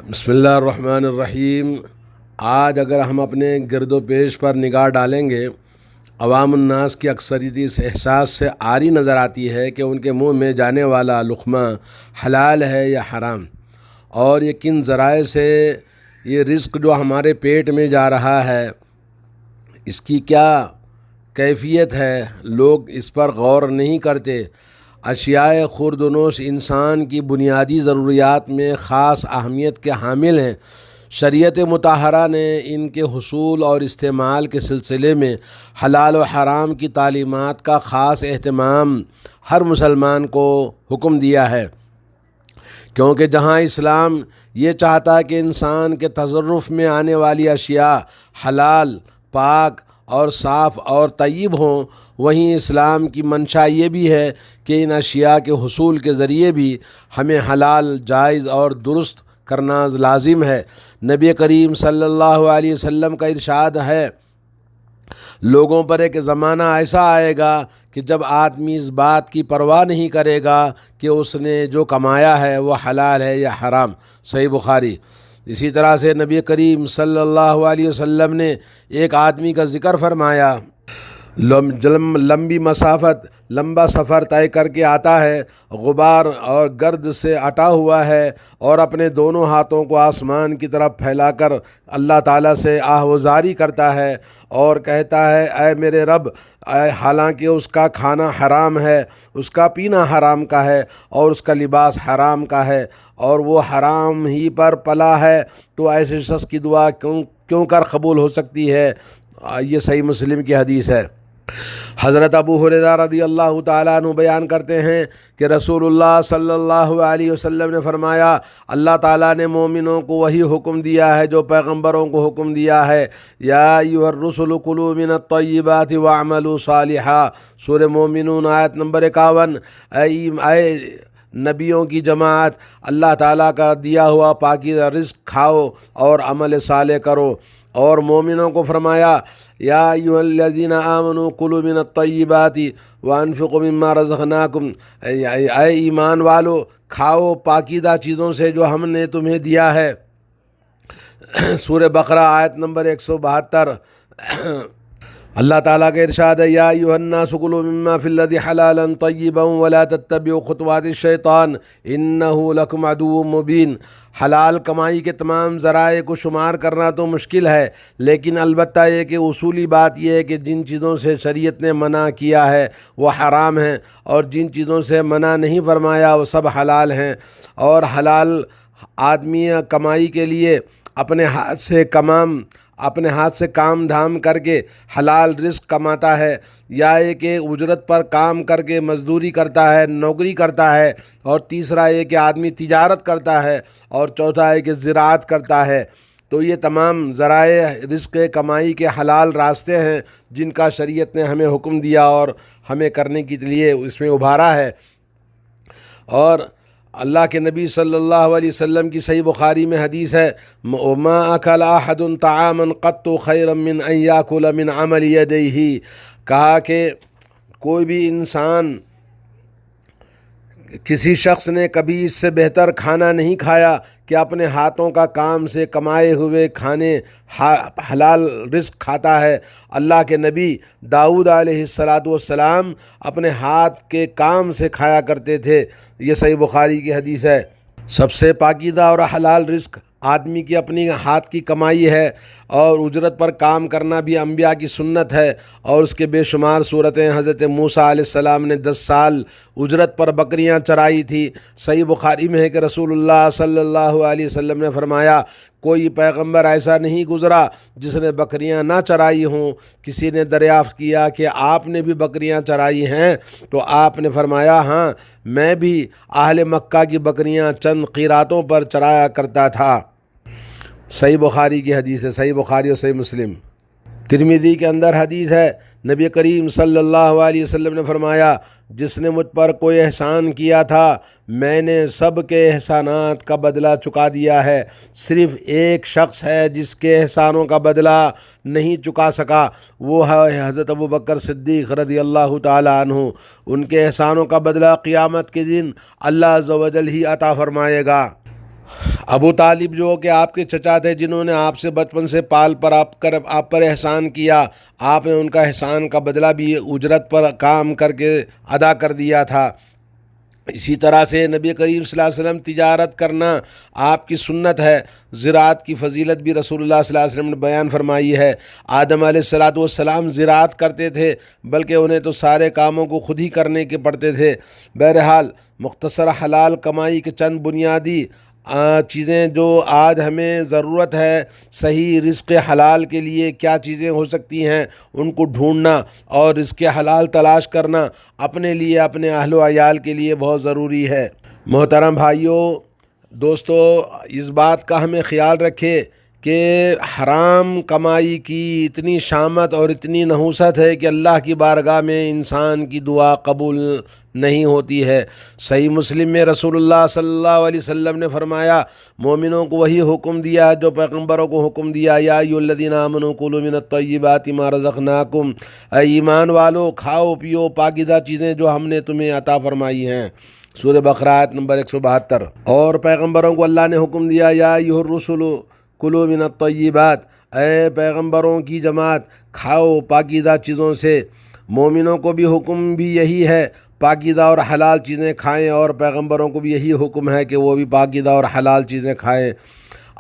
بسم اللہ الرحمن الرحیم۔ آج اگر ہم اپنے گرد و پیش پر نگاہ ڈالیں گے، عوام الناس کی اکثریت اس احساس سے عاری نظر آتی ہے کہ ان کے منہ میں جانے والا لقمہ حلال ہے یا حرام، اور یہ کن ذرائع سے یہ رزق جو ہمارے پیٹ میں جا رہا ہے اس کی کیا کیفیت ہے، لوگ اس پر غور نہیں کرتے۔ اشیاء خوردنوش انسان کی بنیادی ضروریات میں خاص اہمیت کے حامل ہیں۔ شریعت مطہرہ نے ان کے حصول اور استعمال کے سلسلے میں حلال و حرام کی تعلیمات کا خاص اہتمام ہر مسلمان کو حکم دیا ہے، کیونکہ جہاں اسلام یہ چاہتا ہے کہ انسان کے تصرف میں آنے والی اشیاء حلال، پاک اور صاف اور طیب ہوں، وہیں اسلام کی منشا یہ بھی ہے کہ ان اشیاء کے حصول کے ذریعے بھی ہمیں حلال، جائز اور درست کرنا لازم ہے۔ نبی کریم صلی اللہ علیہ وسلم کا ارشاد ہے، لوگوں پر ایک زمانہ ایسا آئے گا کہ جب آدمی اس بات کی پرواہ نہیں کرے گا کہ اس نے جو کمایا ہے وہ حلال ہے یا حرام۔ صحیح بخاری۔ اسی طرح سے نبی کریم صلی اللہ علیہ وسلم نے ایک آدمی کا ذکر فرمایا، لمبی مسافت، لمبا سفر طے کر کے آتا ہے، غبار اور گرد سے اٹا ہوا ہے، اور اپنے دونوں ہاتھوں کو آسمان کی طرف پھیلا کر اللہ تعالیٰ سے آہوزاری کرتا ہے اور کہتا ہے، اے میرے رب، حالانکہ اس کا کھانا حرام ہے، اس کا پینا حرام کا ہے، اور اس کا لباس حرام کا ہے، اور وہ حرام ہی پر پلا ہے، تو ایسے شخص کی دعا کیوں کر قبول ہو سکتی ہے؟ یہ صحیح مسلم کی حدیث ہے۔ حضرت ابو ہریرہ رضی اللہ تعالیٰ عنہ بیان کرتے ہیں کہ رسول اللہ صلی اللہ علیہ وسلم نے فرمایا، اللہ تعالیٰ نے مومنوں کو وہی حکم دیا ہے جو پیغمبروں کو حکم دیا ہے، یا ایھا الرسل کلوا من الطیبات واعملوا صالحا، سورہ مومنون آیت نمبر 51۔ اے نبیوں کی جماعت، اللہ تعالیٰ کا دیا ہوا پاکیزہ رزق کھاؤ اور عمل صالح کرو۔ اور مومنوں کو فرمایا، یا ایھا الذین آمنوا کلوا من الطیبات وانفقوا مما رزقناکم، اے ایمان والو، کھاؤ پاکیزہ چیزوں سے جو ہم نے تمہیں دیا ہے۔ سورہ بقرہ آیت نمبر 172۔ اللہ تعالیٰ کا ارشاد ہے، یا ایھا الناس کلوا مما فی الارض حلالا طیبا ولا تتبعوا خطوات الشیطان انہ لکم عدو مبین۔ حلال کمائی کے تمام ذرائع کو شمار کرنا تو مشکل ہے، لیکن البتہ یہ کہ اصولی بات یہ ہے کہ جن چیزوں سے شریعت نے منع کیا ہے وہ حرام ہیں، اور جن چیزوں سے منع نہیں فرمایا وہ سب حلال ہیں۔ اور حلال آدمی کمائی کے لیے اپنے ہاتھ سے کام دھام کر کے حلال رزق کماتا ہے، یا یہ کہ اجرت پر کام کر کے مزدوری کرتا ہے، نوکری کرتا ہے، اور تیسرا یہ کہ آدمی تجارت کرتا ہے، اور چوتھا ہے کہ زراعت کرتا ہے۔ تو یہ تمام ذرائع رزق کمائی کے حلال راستے ہیں جن کا شریعت نے ہمیں حکم دیا اور ہمیں کرنے کے لیے اس میں ابھارا ہے۔ اور اللہ کے نبی صلی اللہ علیہ وسلم کی صحیح بخاری میں حدیث ہے، ما اکل احد طعاما قط خیرا من ان یاکل من عمل یدیہ، کہا کہ کوئی بھی انسان، کسی شخص نے کبھی اس سے بہتر کھانا نہیں کھایا کہ اپنے ہاتھوں کا کام سے کمائے ہوئے کھانے حلال رزق کھاتا ہے۔ اللہ کے نبی داؤد علیہ السلام اپنے ہاتھ کے کام سے کھایا کرتے تھے۔ یہ صحیح بخاری کی حدیث ہے۔ سب سے پاکیزہ اور حلال رزق آدمی کی اپنی ہاتھ کی کمائی ہے، اور اجرت پر کام کرنا بھی انبیاء کی سنت ہے، اور اس کے بے شمار صورتیں۔ حضرت موسیٰ علیہ السلام نے 10 سال اجرت پر بکریاں چرائی تھی۔ صحیح بخاری میں ہے کہ رسول اللہ صلی اللہ علیہ وسلم نے فرمایا، کوئی پیغمبر ایسا نہیں گزرا جس نے بکریاں نہ چرائی ہوں۔ کسی نے دریافت کیا کہ آپ نے بھی بکریاں چرائی ہیں؟ تو آپ نے فرمایا، ہاں، میں بھی اہل مکہ کی بکریاں چند قیراتوں پر چرایا کرتا تھا۔ صحیح بخاری کی حدیث ہے، صحیح بخاری اور صحیح مسلم۔ ترمذی کے اندر حدیث ہے، نبی کریم صلی اللہ علیہ وسلم نے فرمایا، جس نے مجھ پر کوئی احسان کیا تھا میں نے سب کے احسانات کا بدلہ چکا دیا ہے، صرف ایک شخص ہے جس کے احسانوں کا بدلہ نہیں چکا سکا، وہ ہے حضرت ابوبکر صدیق رضی اللہ تعالیٰ عنہ۔ ان کے احسانوں کا بدلہ قیامت کے دن اللہ عز و جل ہی عطا فرمائے گا۔ ابو طالب جو کہ آپ کے چچا تھے، جنہوں نے آپ سے بچپن سے پال پر آپ پر احسان کیا، آپ نے ان کا احسان کا بدلہ بھی اجرت پر کام کر کے ادا کر دیا تھا۔ اسی طرح سے نبی کریم صلی اللہ علیہ وسلم تجارت کرنا آپ کی سنت ہے۔ زراعت کی فضیلت بھی رسول اللہ صلی اللہ علیہ وسلم نے بیان فرمائی ہے۔ آدم علیہ السلام زراعت کرتے تھے، بلکہ انہیں تو سارے کاموں کو خود ہی کرنے کے پڑتے تھے۔ بہرحال مختصر حلال کمائی کے چند بنیادی چیزیں جو آج ہمیں ضرورت ہے صحیح رزق حلال کے لیے، کیا چیزیں ہو سکتی ہیں، ان کو ڈھونڈنا اور رزق حلال تلاش کرنا اپنے لیے، اپنے اہل و عیال کے لیے بہت ضروری ہے۔ محترم بھائیوں، دوستو، اس بات کا ہمیں خیال رکھے کہ حرام کمائی کی اتنی شامت اور اتنی نحوست ہے کہ اللہ کی بارگاہ میں انسان کی دعا قبول نہیں ہوتی ہے۔ صحیح مسلم میں رسول اللہ صلی اللہ علیہ وسلم نے فرمایا، مومنوں کو وہی حکم دیا جو پیغمبروں کو حکم دیا، یا ایھا الذین آمنوا کلوا من الطیبات ما رزقناکم، اے ایمان والو کھاؤ پیو پاکیزہ چیزیں جو ہم نے تمہیں عطا فرمائی ہیں۔ سورہ بقرہ آیت نمبر 172۔ اور پیغمبروں کو اللہ نے حکم دیا، یا ایھا الرسل کلوا من الطیبات، اے پیغمبروں کی جماعت کھاؤ پاکیزہ چیزوں سے۔ مومنوں کو بھی حکم بھی یہی ہے، پاکیزہ اور حلال چیزیں کھائیں، اور پیغمبروں کو بھی یہی حکم ہے کہ وہ بھی پاکیزہ اور حلال چیزیں کھائیں۔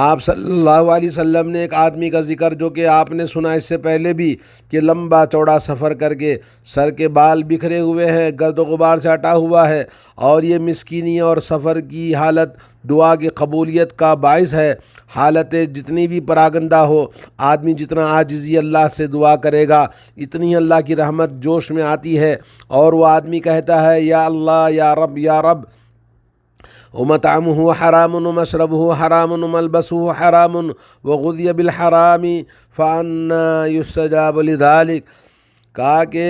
آپ صلی اللہ علیہ وسلم نے ایک آدمی کا ذکر، جو کہ آپ نے سنا اس سے پہلے بھی، کہ لمبا چوڑا سفر کر کے سر کے بال بکھرے ہوئے ہیں، گرد و غبار سے ہٹا ہوا ہے، اور یہ مسکینی اور سفر کی حالت دعا کی قبولیت کا باعث ہے۔ حالت جتنی بھی پراگندہ ہو، آدمی جتنا عاجزی اللہ سے دعا کرے گا، اتنی اللہ کی رحمت جوش میں آتی ہے، اور وہ آدمی کہتا ہے، یا اللہ یا رب یا رب، ومطعمه حرام ومشربه حرام وملبسه حرام وغذي بالحرام فأنا يستجاب لذلك۔ کہا کہ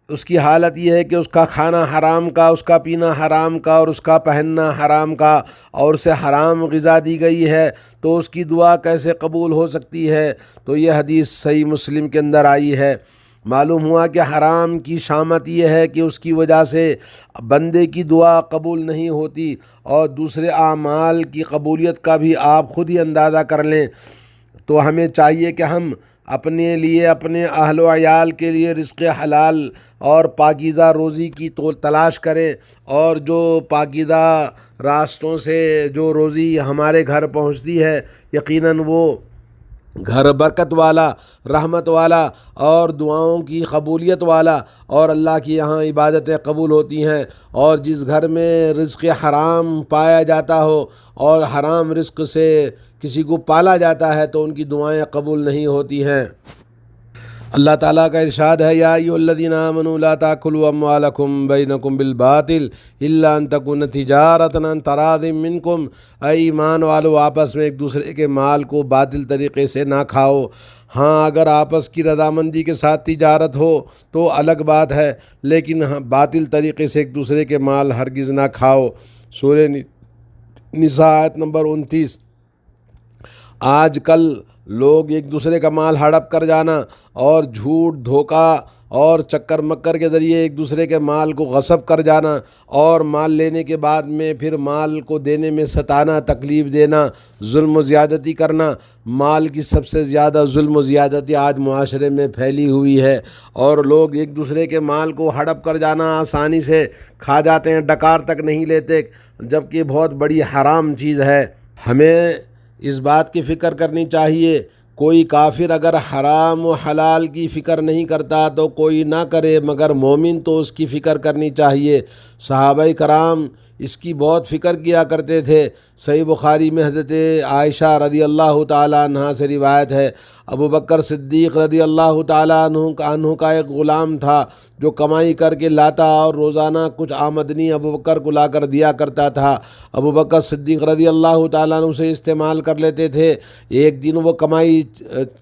اس کی حالت یہ ہے کہ اس کا کھانا حرام کا، اس کا پینا حرام کا، اور اس کا پہننا حرام کا، اور اسے حرام غذا دی گئی ہے، تو اس کی دعا کیسے قبول ہو سکتی ہے؟ تو یہ حدیث صحیح مسلم کے اندر آئی ہے۔ معلوم ہوا کہ حرام کی شامت یہ ہے کہ اس کی وجہ سے بندے کی دعا قبول نہیں ہوتی، اور دوسرے اعمال کی قبولیت کا بھی آپ خود ہی اندازہ کر لیں۔ تو ہمیں چاہیے کہ ہم اپنے لیے، اپنے اہل و عیال کے لیے رزق حلال اور پاکیزہ روزی کی تلاش کریں، اور جو پاکیزہ راستوں سے جو روزی ہمارے گھر پہنچتی ہے، یقیناً وہ گھر برکت والا، رحمت والا، اور دعاؤں کی قبولیت والا، اور اللہ کی یہاں عبادتیں قبول ہوتی ہیں۔ اور جس گھر میں رزق حرام پایا جاتا ہو اور حرام رزق سے کسی کو پالا جاتا ہے، تو ان کی دعائیں قبول نہیں ہوتی ہیں۔ اللہ تعالیٰ کا ارشاد ہے، یا ایھا الذین آمنوا لا تأکلوا اموالکم بینکم بالباطل الا ان تکون تجارۃ عن تراض منکم، اے ایمان والو آپس میں ایک دوسرے کے مال کو باطل طریقے سے نہ کھاؤ۔ ہاں، اگر آپس کی رضامندی کے ساتھ تجارت ہو تو الگ بات ہے، لیکن باطل طریقے سے ایک دوسرے کے مال ہرگز نہ کھاؤ۔ سورہ نساء آیت نمبر 29۔ آج کل لوگ ایک دوسرے کا مال ہڑپ کر جانا، اور جھوٹ دھوکہ اور چکر مکر کے ذریعے ایک دوسرے کے مال کو غصب کر جانا، اور مال لینے کے بعد میں پھر مال کو دینے میں ستانا، تکلیف دینا، ظلم و زیادتی کرنا۔ مال کی سب سے زیادہ ظلم و زیادتی آج معاشرے میں پھیلی ہوئی ہے، اور لوگ ایک دوسرے کے مال کو ہڑپ کر جانا آسانی سے کھا جاتے ہیں، ڈکار تک نہیں لیتے، جبکہ بہت بڑی حرام چیز ہے۔ ہمیں اس بات کی فکر کرنی چاہیے، کوئی کافر اگر حرام و حلال کی فکر نہیں کرتا تو کوئی نہ کرے، مگر مومن تو اس کی فکر کرنی چاہیے۔ صحابہ کرام اس کی بہت فکر کیا کرتے تھے۔ صحیح بخاری میں حضرت عائشہ رضی اللہ تعالیٰ عنہ سے روایت ہے، ابو بکر صدیق رضی اللہ تعالیٰ عنہ کا ایک غلام تھا جو کمائی کر کے لاتا، اور روزانہ کچھ آمدنی ابو بکر کو لا کر دیا کرتا تھا۔ ابو بکر صدیق رضی اللہ تعالیٰ عنہ اسے استعمال کر لیتے تھے۔ ایک دن وہ کمائی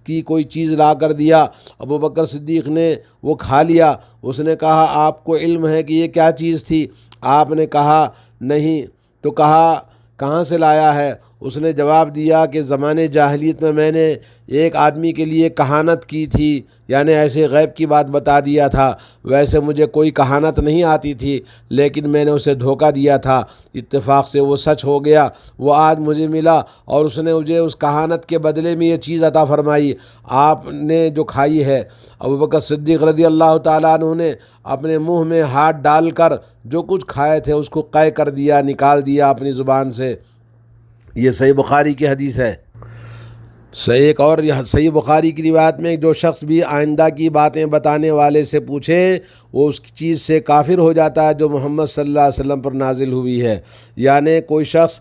کی کوئی چیز لا کر دیا، ابو بکر صدیق نے وہ کھا لیا۔ اس نے کہا، آپ کو علم ہے کہ یہ کیا چیز تھی؟ آپ نے کہا نہیں۔ تو کہا، کہاں سے لایا ہے؟ اس نے جواب دیا کہ زمانے جاہلیت میں نے ایک آدمی کے لیے کہانت کی تھی، یعنی ایسے غیب کی بات بتا دیا تھا۔ ویسے مجھے کوئی کہانت نہیں آتی تھی، لیکن میں نے اسے دھوکہ دیا تھا، اتفاق سے وہ سچ ہو گیا، وہ آج مجھے ملا اور اس نے مجھے اس کہانت کے بدلے میں یہ چیز عطا فرمائی آپ نے جو کھائی ہے۔ ابوبکر صدیق رضی اللہ تعالیٰ عنہ نے اپنے منہ میں ہاتھ ڈال کر جو کچھ کھائے تھے اس کو قے کر دیا، نکال دیا اپنی زبان سے۔ یہ صحیح بخاری کی حدیث ہے۔ ایک اور صحیح بخاری کی روایت میں جو شخص بھی آئندہ کی باتیں بتانے والے سے پوچھے وہ اس چیز سے کافر ہو جاتا ہے جو محمد صلی اللہ علیہ وسلم پر نازل ہوئی ہے۔ یعنی کوئی شخص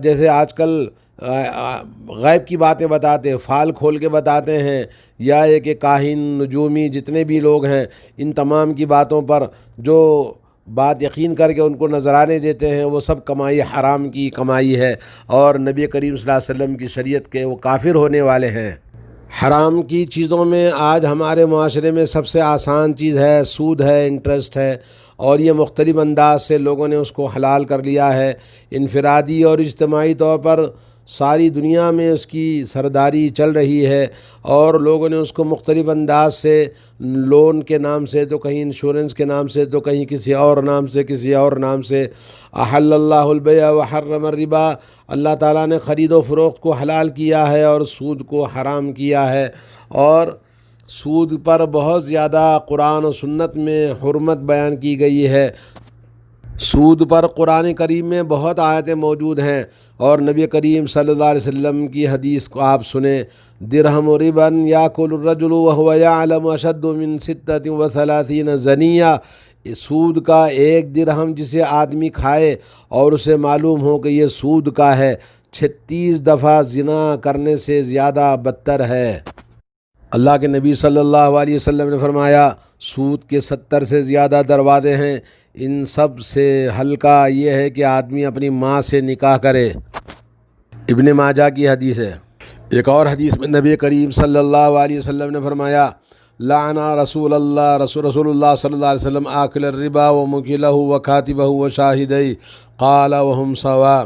جیسے آج کل غیب کی باتیں بتاتے، فال کھول کے بتاتے ہیں، یا ایک کاہن، نجومی، جتنے بھی لوگ ہیں، ان تمام کی باتوں پر جو بات یقین کر کے ان کو نذرانے دیتے ہیں، وہ سب کمائی حرام کی کمائی ہے، اور نبی کریم صلی اللہ علیہ وسلم کی شریعت کے وہ کافر ہونے والے ہیں۔ حرام کی چیزوں میں آج ہمارے معاشرے میں سب سے آسان چیز ہے سود ہے، انٹرسٹ ہے، اور یہ مختلف انداز سے لوگوں نے اس کو حلال کر لیا ہے۔ انفرادی اور اجتماعی طور پر ساری دنیا میں اس کی سرداری چل رہی ہے، اور لوگوں نے اس کو مختلف انداز سے، لون کے نام سے، تو کہیں انشورنس کے نام سے، تو کہیں کسی اور نام سے، کسی اور نام سے۔ احل اللہ البیع وحرم الربا، اللہ تعالیٰ نے خرید و فروخت کو حلال کیا ہے اور سود کو حرام کیا ہے، اور سود پر بہت زیادہ قرآن و سنت میں حرمت بیان کی گئی ہے۔ سود پر قرآن کریم میں بہت آیتیں موجود ہیں، اور نبی کریم صلی اللہ علیہ وسلم کی حدیث کو آپ سنیں، درہم ربا یاکل الرجل وهو یعلم اشد من 36 زنیہ، سود کا ایک درہم جسے آدمی کھائے اور اسے معلوم ہو کہ یہ سود کا ہے، 36 دفعہ زنا کرنے سے زیادہ بدتر ہے۔ اللہ کے نبی صلی اللہ علیہ وسلم نے فرمایا سود کے 70 سے زیادہ دروازے ہیں، ان سب سے ہلکا یہ ہے کہ آدمی اپنی ماں سے نکاح کرے۔ ابن ماجہ کی حدیث ہے۔ ایک اور حدیث میں نبی کریم صلی اللہ علیہ وسلم نے فرمایا لعن رسول اللہ صلی اللہ علیہ وسلم آکل الربا ومکلہ وکاتبہ وشاہدی قال وہم سوا۔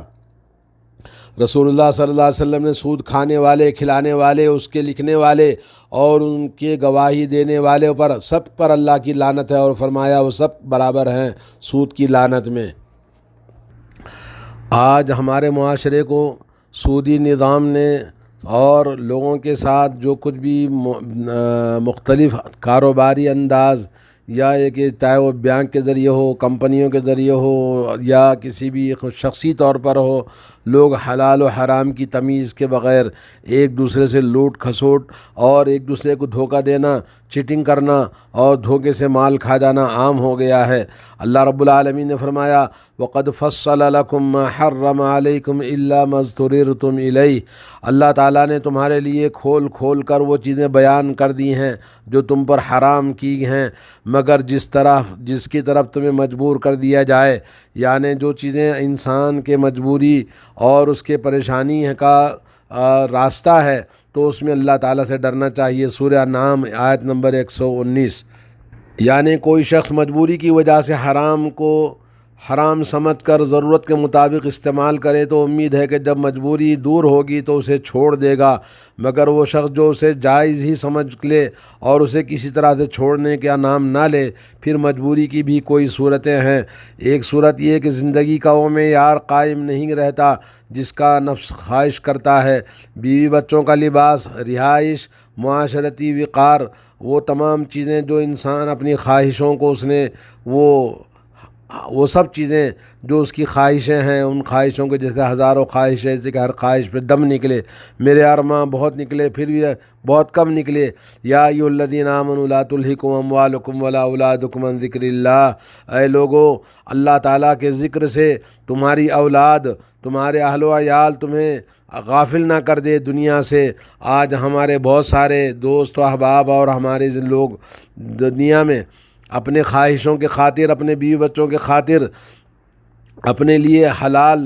رسول اللہ صلی اللہ علیہ وسلم نے سود کھانے والے، کھلانے والے، اس کے لکھنے والے اور ان کے گواہی دینے والے پر سب پر اللہ کی لعنت ہے، اور فرمایا وہ سب برابر ہیں سود کی لعنت میں۔ آج ہمارے معاشرے کو سودی نظام نے اور لوگوں کے ساتھ جو کچھ بھی مختلف کاروباری انداز، یا ایک چاہے وہ بینک کے ذریعے ہو، کمپنیوں کے ذریعے ہو، یا کسی بھی شخصی طور پر ہو، لوگ حلال و حرام کی تمیز کے بغیر ایک دوسرے سے لوٹ کھسوٹ اور ایک دوسرے کو دھوکہ دینا، چیٹنگ کرنا اور دھوکے سے مال کھا جانا عام ہو گیا ہے۔ اللہ رب العالمین نے فرمایا وَقَدْ فَصَّلَ لَكُمْ مَا حَرَّمَ عَلَيْكُمْ إِلَّا مَا اضْطُرِرْتُمْ إِلَيْهِ، اللہ تعالیٰ نے تمہارے لیے کھول کھول کر وہ چیزیں بیان کر دی ہیں جو تم پر حرام کی ہیں، مگر جس کی طرف تمہیں مجبور کر دیا جائے، یعنی جو چیزیں انسان کے مجبوری اور اس کے پریشانی کا راستہ ہے، تو اس میں اللہ تعالیٰ سے ڈرنا چاہیے۔ سورہ نام آیت نمبر 119۔ یعنی کوئی شخص مجبوری کی وجہ سے حرام کو حرام سمجھ کر ضرورت کے مطابق استعمال کرے تو امید ہے کہ جب مجبوری دور ہوگی تو اسے چھوڑ دے گا، مگر وہ شخص جو اسے جائز ہی سمجھ لے اور اسے کسی طرح سے چھوڑنے کا نام نہ لے، پھر مجبوری کی بھی کوئی صورتیں ہیں۔ ایک صورت یہ کہ زندگی کا وہ معیار قائم نہیں رہتا جس کا نفس خواہش کرتا ہے، بیوی بچوں کا لباس، رہائش، معاشرتی وقار، وہ تمام چیزیں جو انسان اپنی خواہشوں کو اس نے وہ سب چیزیں جو اس کی خواہشیں ہیں، ان خواہشوں کے جیسے ہزاروں خواہشیں، جیسے کہ ہر خواہش پہ دم نکلے، میرے ارماں بہت نکلے پھر بھی بہت کم نکلے۔ یا ایھا الذین آمنوا لا تلھکم اموالکم ولا اولادکم عن ذکر اللہ، اے لوگو اللہ تعالیٰ کے ذکر سے تمہاری اولاد، تمہارے اہل و عیال تمہیں غافل نہ کر دے دنیا سے۔ آج ہمارے بہت سارے دوست و احباب اور ہمارے لوگ دنیا میں اپنے خواہشوں کے خاطر، اپنے بیوی بچوں کے خاطر، اپنے لیے حلال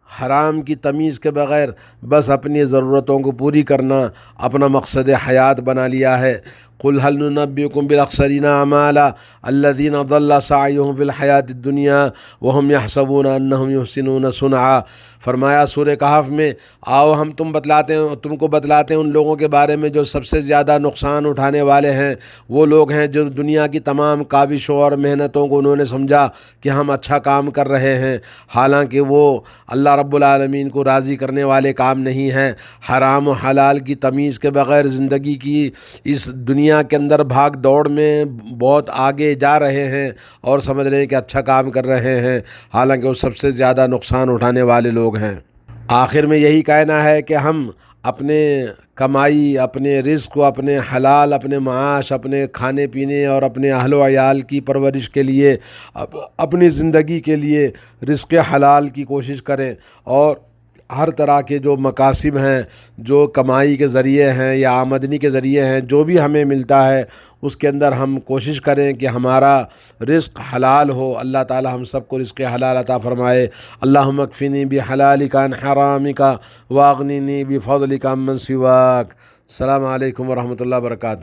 حرام کی تمیز کے بغیر بس اپنی ضرورتوں کو پوری کرنا اپنا مقصد حیات بنا لیا ہے۔ قل هل ننبئكم بالاخسرین اعمالا الذین ضل سعیهم فی الحیاۃ الدنیا وهم یحسبون انهم یحسنون صنعا۔ فرمایا سورہ کہف میں، آؤ ہم تم کو بتلاتے ہیں ان لوگوں کے بارے میں جو سب سے زیادہ نقصان اٹھانے والے ہیں۔ وہ لوگ ہیں جو دنیا کی تمام کاوشوں اور محنتوں کو انہوں نے سمجھا کہ ہم اچھا کام کر رہے ہیں، حالانکہ وہ اللہ رب العالمین کو راضی کرنے والے کام نہیں ہیں۔ حرام و حلال کی تمیز کے بغیر زندگی کی اس دنیا کے اندر بھاگ دوڑ میں بہت آگے جا رہے ہیں اور سمجھ رہے ہیں کہ اچھا کام کر رہے ہیں، حالانکہ وہ سب سے زیادہ نقصان اٹھانے والے لوگ ہیں۔ آخر میں یہی کہنا ہے کہ ہم اپنے کمائی، اپنے رزق کو، اپنے حلال، اپنے معاش، اپنے کھانے پینے اور اپنے اہل و عیال کی پرورش کے لیے، اپنی زندگی کے لیے رزق حلال کی کوشش کریں، اور ہر طرح کے جو مقاصد ہیں، جو کمائی کے ذریعے ہیں یا آمدنی کے ذریعے ہیں، جو بھی ہمیں ملتا ہے اس کے اندر ہم کوشش کریں کہ ہمارا رزق حلال ہو۔ اللہ تعالی ہم سب کو رزق حلال عطا فرمائے۔ اللہم اکفنی بحلالک عن حرامک واغننی بفضلک عمن سواک۔ السلام علیکم ورحمۃ اللہ وبرکاتہ۔